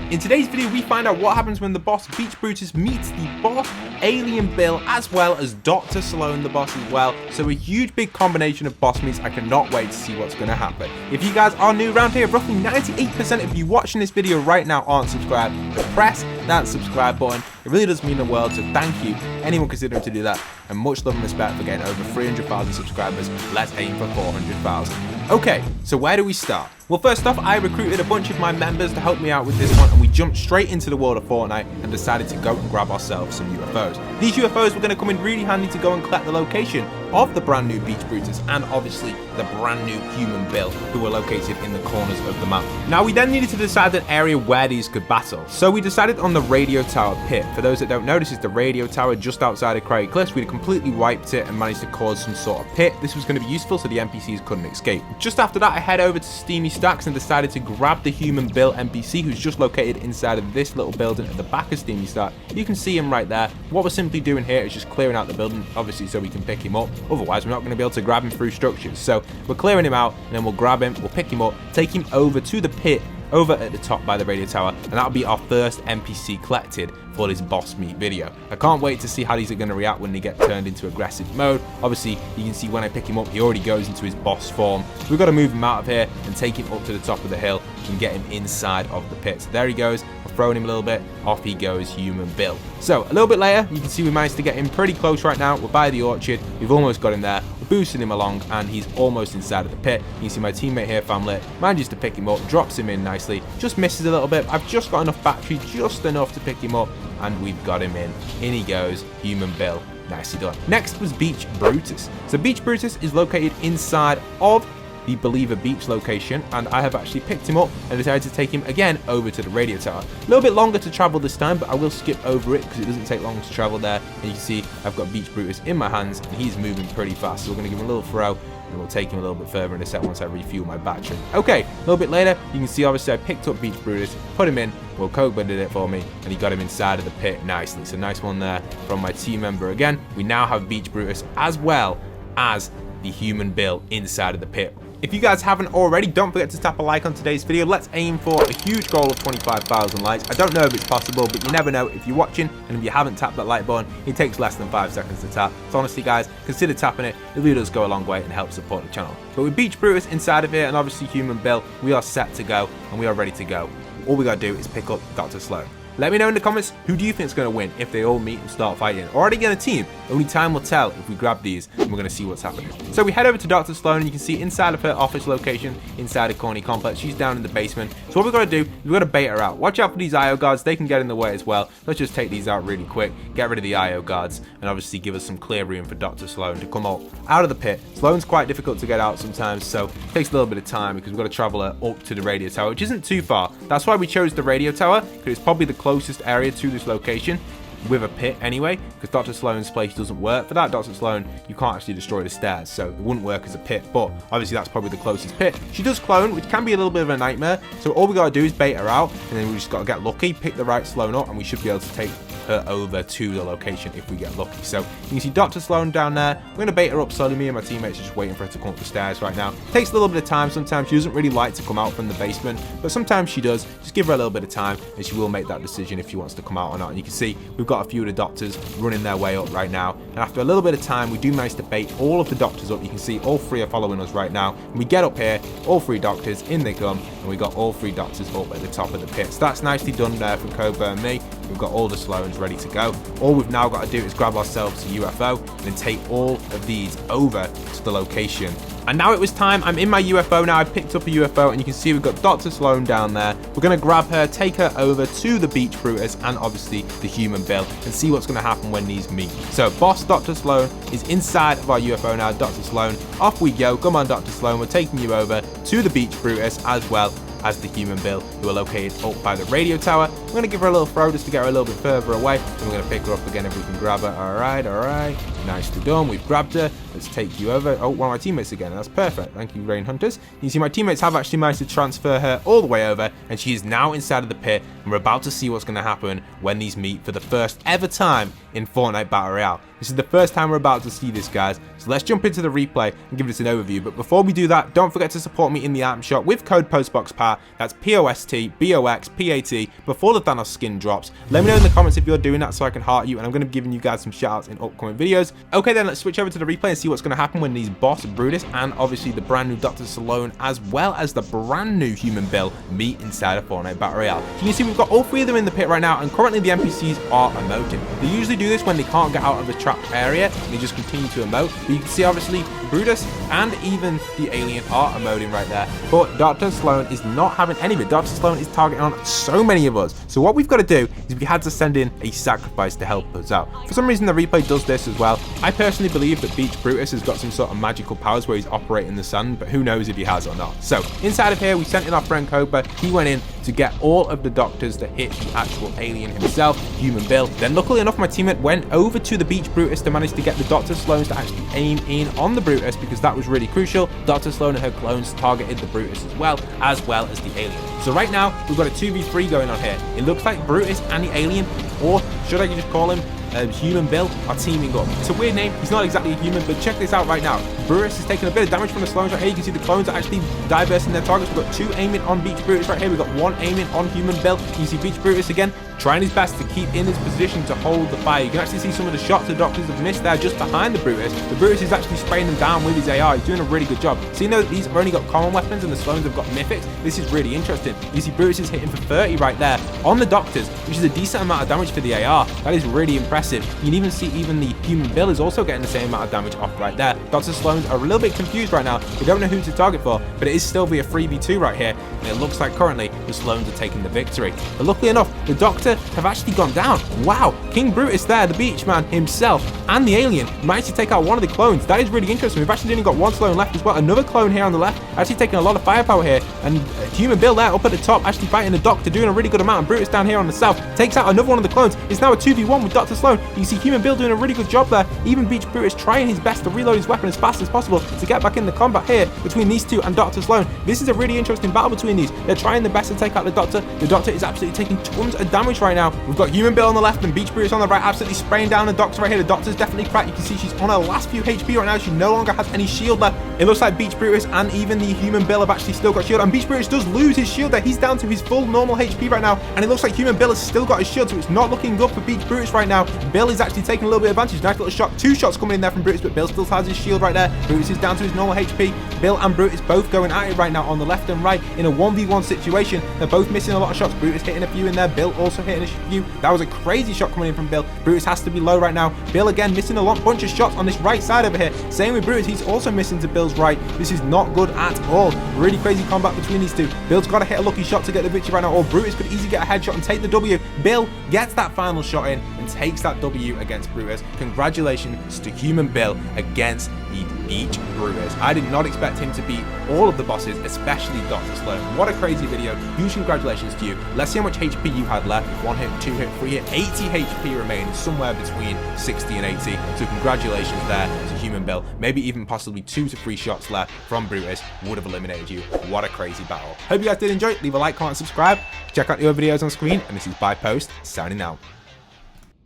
In today's video, we find out what happens when the boss Beach Brutus meets the boss Alien Bill, as well as Dr. Slone, the boss as well. So a huge big combination of boss meets. I cannot wait to see what's going to happen. If you guys are new around here, roughly 98% of you watching this video right now aren't subscribed. But press that subscribe button. It really does mean the world, so thank you anyone considering to do that. And much love and respect for getting over 300,000 subscribers. Let's aim for 400,000. Okay, so where do we start? Well, first off, I recruited a bunch of my members to help me out with this one, and we jumped straight into the world of Fortnite and decided to go and grab ourselves some UFOs. These UFOs were going to come in really handy to go and collect the location of the brand new Beach Brutus and obviously the brand new human Bill, who were located in the corners of the map. Now, we then needed to decide an area where these could battle, so we decided on the radio tower pit. For those that don't know, this is the radio tower just outside of Craig Cliffs. We'd completely wiped it and managed to cause some sort of pit. This was going to be useful so the NPCs couldn't escape. Just after that, I head over to Steamy Stacks and decided to grab the human Bill NPC, who's just located inside of this little building at the back of Steamy Stack. You can see him right there. What we're simply doing here is just clearing out the building, obviously so we can pick him up. Otherwise, we're not going to be able to grab him through structures. So we're clearing him out, and then we'll grab him, we'll pick him up, take him over to the pit over at the top by the radio tower, and that'll be our first NPC collected for this boss meet video. I can't wait to see how these are going to react when they get turned into aggressive mode. Obviously, you can see when I pick him up, he already goes into his boss form. So we've got to move him out of here and take him up to the top of the hill and get him inside of the pit. So there he goes. We're throwing him a little bit. Off he goes, human Bill. So a little bit later, you can see we managed to get him pretty close right now. We're by the orchard. We've almost got him there. We're boosting him along, and he's almost inside of the pit. You can see my teammate here, Famlet, manages to pick him up, drops him in nicely, just misses a little bit. I've just got enough battery, just enough to pick him up, and we've got him in. In he goes, human Bill. Nicely done. Next was Beach Brutus. So Beach Brutus is located inside of the Believer Beach location, and I have actually picked him up and decided to take him again over to the radio tower. A little bit longer to travel this time, but I will skip over it because it doesn't take long to travel there. And you can see I've got Beach Brutus in my hands, and he's moving pretty fast. So we're going to give him a little throw, and we'll take him a little bit further in a sec once I refuel my battery. Okay, a little bit later, you can see obviously I picked up Beach Brutus, put him in. Well, Cogba did it for me, and he got him inside of the pit nicely. So nice one there from my team member again. We now have Beach Brutus as well as the human Bill inside of the pit. If you guys haven't already, don't forget to tap a like on today's video. Let's aim for a huge goal of 25,000 likes. I don't know if it's possible, but you never know if you're watching, and if you haven't tapped that like button, it takes less than 5 seconds to tap. So honestly guys, consider tapping it. It really does go a long way and help support the channel. But with Beach Brutus inside of here and obviously human Bill, we are set to go and we are ready to go. All we gotta do is pick up Dr. Slone. Let me know in the comments, who do you think is going to win if they all meet and start fighting? Or are they going to team? Only time will tell if we grab these, and we're going to see what's happening. So we head over to Dr. Slone, and you can see inside of her office location, inside of Corny Complex, she's down in the basement. So what we've got to do, we've got to bait her out. Watch out for these IO guards, they can get in the way as well. Let's just take these out really quick, get rid of the IO guards, and obviously give us some clear room for Dr. Slone to come out of the pit. Slone's quite difficult to get out sometimes, so it takes a little bit of time because we've got to travel her up to the radio tower, which isn't too far. That's why we chose the radio tower, because it's probably the closest area to this location with a pit anyway, because Dr. Slone's place doesn't work. For that, Dr. Slone, you can't actually destroy the stairs, so it wouldn't work as a pit, but obviously that's probably the closest pit. She does clone, which can be a little bit of a nightmare, so all we gotta do is bait her out, and then we just gotta get lucky, pick the right Slone up, and we should be able to take her over to the location if we get lucky. So you can see Dr. Slone down there. We're going to bait her up slowly. Me and my teammates are just waiting for her to come up the stairs right now. Takes a little bit of time. Sometimes she doesn't really like to come out from the basement, but sometimes she does. Just give her a little bit of time and she will make that decision if she wants to come out or not. And you can see we've got a few of the doctors running their way up right now. And after a little bit of time, we do manage to bait all of the doctors up. You can see all three are following us right now. And we get up here, all three doctors, in they come, and we got all three doctors up at the top of the pit. So that's nicely done there from Cobra and me. We've got all the Slones ready to go. All we've now got to do is grab ourselves a UFO and then take all of these over to the location. And now it was time. I'm in my UFO now. I picked up a UFO, and you can see we've got Dr. Slone down there. We're going to grab her, take her over to the Beach Brutus and obviously the human Bill, and see what's going to happen when these meet. So boss Dr. Slone is inside of our UFO now. Dr. Slone, off we go. Come on, Dr. Slone. We're taking you over to the Beach Brutus as well as the human Bill, who are located up by the radio tower. We're going to give her a little throw just to get her a little bit further away, and we're going to pick her up again if we can grab her. All right. Nicely done. We've grabbed her. Let's take you over. Oh, one of my teammates again. That's perfect. Thank you, Rain Hunters. You see my teammates have actually managed to transfer her all the way over, and she is now inside of the pit, and we're about to see what's going to happen when these meet for the first ever time in Fortnite Battle Royale. This is the first time we're about to see this, guys. So let's jump into the replay and give this an overview. But before we do that, don't forget to support me in the item shop with code POSTBOXPAT. That's POSTBOXPAT before the Thanos skin drops. Let me know in the comments if you're doing that so I can heart you, and I'm going to be giving you guys some shoutouts in upcoming videos. Okay, then let's switch over to the replay and see what's going to happen when these boss Brutus and obviously the brand new Dr. Slone as well as the brand new Human Bill meet inside of Fortnite Battle Royale. So you can see we've got all three of them in the pit right now, and currently the NPCs are emoting. They usually do this when they can't get out of the trapped area, and they just continue to emote. But you can see obviously Brutus and even the alien are emoting right there, but Dr. Slone is not having any of it. Dr. Slone is targeting on so many of us. So what we've got to do is we had to send in a sacrifice to help us out. For some reason the replay does this as well. I personally believe that Beach Brutus has got some sort of magical powers where he's operating the sun, but who knows if he has or not. So inside of here we sent in our friend Cobra. He went in to get all of the doctors to hit the actual alien himself, Human Bill. Then luckily enough my teammate went over to the Beach Brutus to manage to get the Dr. Slones to actually aim in on the Brutus, because that was really crucial. Dr. Slone and her clones targeted the Brutus as well as the alien. So right now we've got a 2v3 going on here. It looks like Brutus and the alien, or should I just call him Human Bill, are teaming up. It's a weird name. He's not exactly a human, but check this out right now. Brutus is taking a bit of damage from the Slones right here. You can see the clones are actually diversing their targets. We've got two aiming on Beach Brutus right here. We've got one aiming on Human Bill. You see Beach Brutus again trying his best to keep in his position to hold the fire. You can actually see some of the shots the doctors have missed there just behind the Brutus. The Brutus is actually spraying them down with his AR. He's doing a really good job. So you know that these have only got common weapons and the Slones have got Mythics. This is really interesting. You see Brutus is hitting for 30 right there on the doctors, which is a decent amount of damage for the AR. That is really impressive. You can even see even the Human Bill is also getting the same amount of damage off right there. Dr. Slones are a little bit confused right now. They don't know who to target for, but it is still via 3v2 right here. And it looks like currently the Slones are taking the victory. But luckily enough, the Doctor have actually gone down. Wow, King Brutus there, the beach man himself, and the alien managed to take out one of the clones. That is really interesting. We've actually only got one Slone left as well. Another clone here on the left, actually taking a lot of firepower here. And Human Bill there up at the top, actually fighting the Doctor, doing a really good amount. And Brutus down here on the south takes out another one of the clones. It's now a 2v1 with Dr. Slone. You see Human Bill doing a really good job there. Even Beach Brutus trying his best to reload his weapon as fast as possible to get back in the combat here between these two and Dr. Slone. This is a really interesting battle between these. They're trying their best to take out the Doctor. The Doctor is absolutely taking tons of damage right now. We've got Human Bill on the left and Beach Brutus on the right, absolutely spraying down the Doctor right here. The Doctor's definitely cracked. You can see she's on her last few HP right now. She no longer has any shield left. It looks like Beach Brutus and even the Human Bill have actually still got shield, and Beach Brutus does lose his shield there. He's down to his full normal HP right now, and it looks like Human Bill has still got his shield, so it's not looking good for Beach Brutus right now. Bill is actually taking a little bit of advantage. Nice little shot. Two shots coming in there from Brutus, but Bill still has his shield right there. Brutus is down to his normal HP. Bill and Brutus both going at it right now on the left and right in a 1v1 situation. They're both missing a lot of shots. Brutus hitting a few in there. Bill also hitting a few. That was a crazy shot coming in from Bill. Brutus has to be low right now. Bill again missing a bunch of shots on this right side over here. Same with Brutus. He's also missing to Bill's right. This is not good at all. Really crazy combat between these two. Bill's got to hit a lucky shot to get the victory right now, or Brutus could easily get a headshot and take the W. Bill gets that final shot in and takes that W against Brutus. Congratulations to Human Bill against the Beach Brutus. I did not expect him to beat all of the bosses, especially Dr. Slone. What a crazy video. Huge congratulations to you. Let's see how much HP you had left. 1 hit, 2 hit, 3 hit, 80 HP remaining, somewhere between 60 and 80. So congratulations there to Human Bill. Maybe even possibly 2 to 3 shots left from Brutus would have eliminated you. What a crazy battle. Hope you guys did enjoy it. Leave a like, comment, subscribe. Check out the other videos on screen. And this is By Post, signing out.